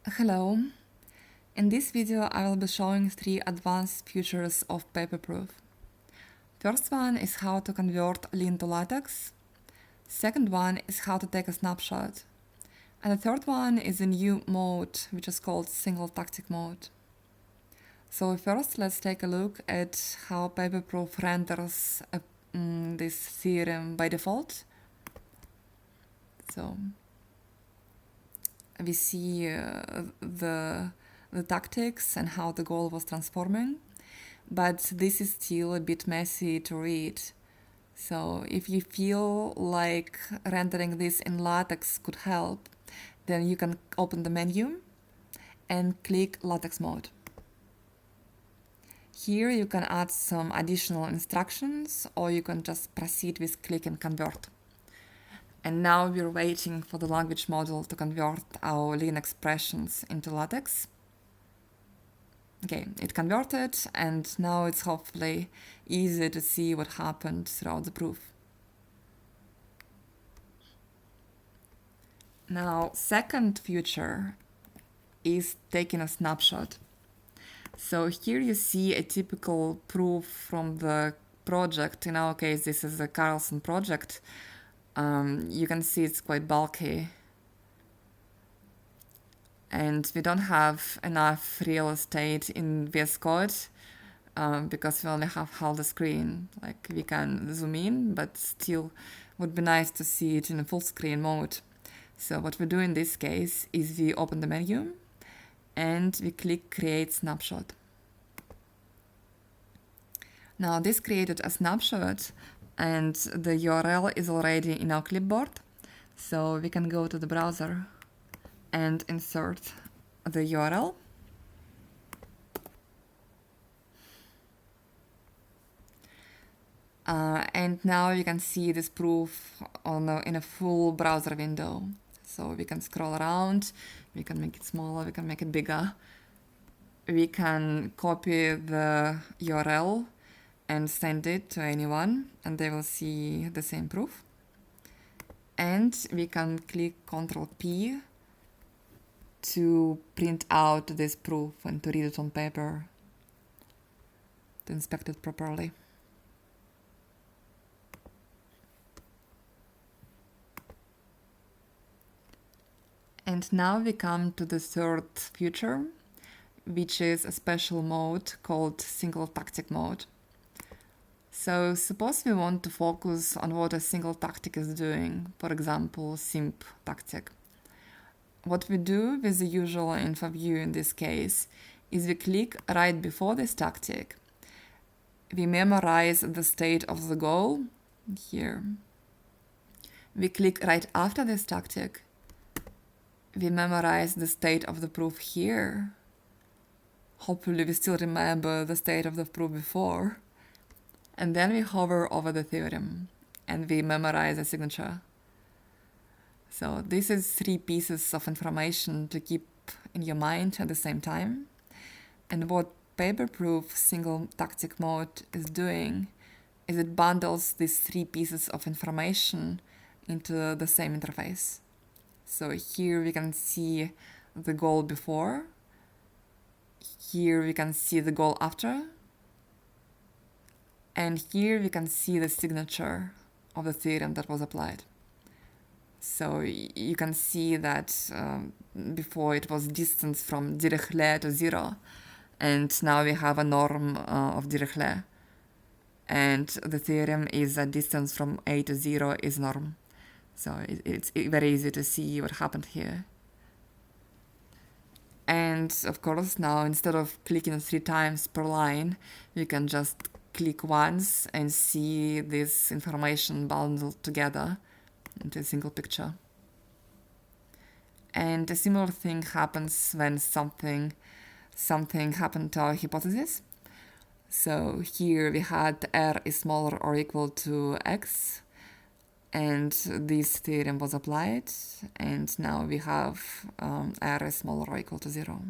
Hello. In this video I will be showing 3 advanced features of Paperproof. First one is how to convert lint to LaTeX. Second one is how to take a snapshot. And the third one is a new mode which is called single tactic mode. So first let's take a look at how Paperproof renders this theorem by default. So we see the tactics and how the goal was transforming, but this is still a bit messy to read. So if you feel like rendering this in LaTeX could help, then you can open the menu and click LaTeX mode. Here you can add some additional instructions, or you can just proceed with click and convert. And now we're waiting for the language model to convert our Lean expressions into LaTeX. Okay, it converted, and now it's hopefully easy to see what happened throughout the proof. Now, second feature is taking a snapshot. So here you see a typical proof from the project. In our case, this is a Carlson project. You can see it's quite bulky. And we don't have enough real estate in VSCode because we only have half the screen. Like, we can zoom in, but still would be nice to see it in a full screen mode. So what we do in this case is we open the menu and we click create snapshot. Now this created a snapshot and the URL is already in our clipboard. So we can go to the browser and insert the URL. And now you can see this proof in a full browser window. So we can scroll around, we can make it smaller, we can make it bigger. We can copy the URL and send it to anyone, and they will see the same proof. And we can click Ctrl P to print out this proof and to read it on paper, to inspect it properly. And now we come to the third feature, which is a special mode called single tactic mode. So suppose we want to focus on what a single tactic is doing, for example, simp tactic. What we do with the usual info view in this case is we click right before this tactic. We memorize the state of the goal here. We click right after this tactic. We memorize the state of the proof here. Hopefully we still remember the state of the proof before. And then we hover over the theorem and we memorize the signature. So this is 3 pieces of information to keep in your mind at the same time. And what Paperproof single tactic mode is doing is it bundles these 3 pieces of information into the same interface. So here we can see the goal before. Here we can see the goal after. And here we can see the signature of the theorem that was applied. So you can see that before it was distance from Dirichlet to 0, and now we have a norm of Dirichlet. And the theorem is that distance from A to 0 is norm. So it's very easy to see what happened here. And of course now instead of clicking 3 times per line, we can just click once and see this information bundled together into a single picture. And a similar thing happens when something happened to our hypothesis. So here we had R is smaller or equal to X, and this theorem was applied, and now we have R is smaller or equal to 0.